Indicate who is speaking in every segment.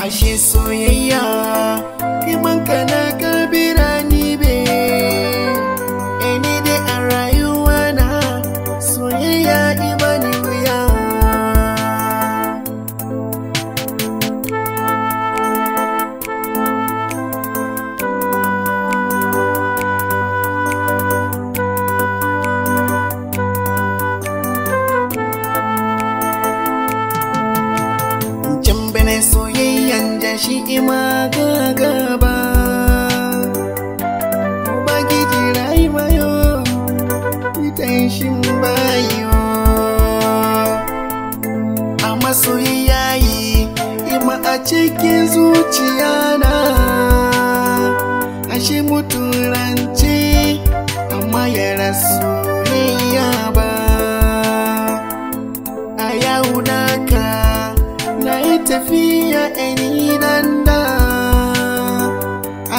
Speaker 1: ashe soyayya kiman kana kabira ni be eni dai a rayuwa na soyayya imani wuya. Bene soyayyan da shi ima gaba Ubangiji rayuwayo itan shin bayo amma soyayya yi ima a cikin zuciya na ashe muturance amma ya rasu soyayya ba a yau naka na yi tafiya eni danda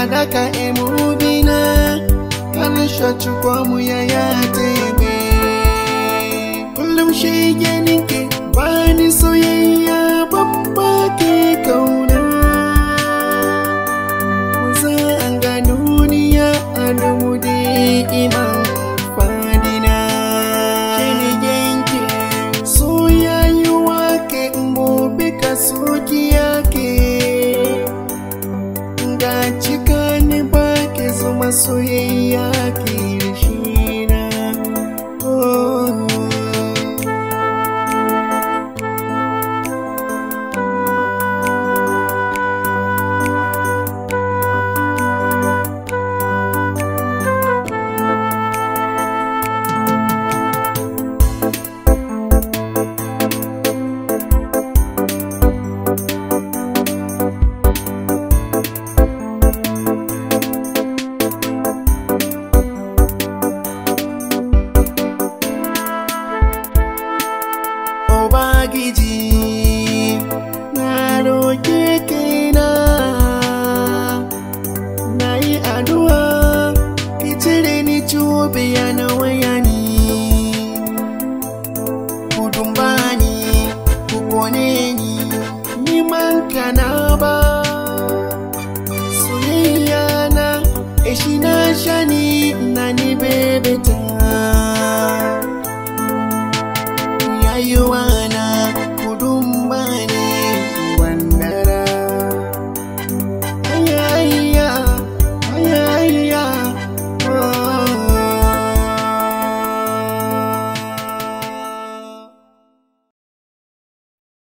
Speaker 1: adaka emubina kanisha chukwa muya ya tebe kullum shige ninke bani soyayya babba ke kauna kusa an ga duniya a dumude iman fadina shini genke soyayyuwa ke mbobe soki yake nga cika ni ba ke zama soyayya ke shina Ubangiji na roke kaina na yi addu'a ki cire ni cubiya na wayani gudun bani ku kone ni man kana ba soyayya na eshi na shani na ni bebeta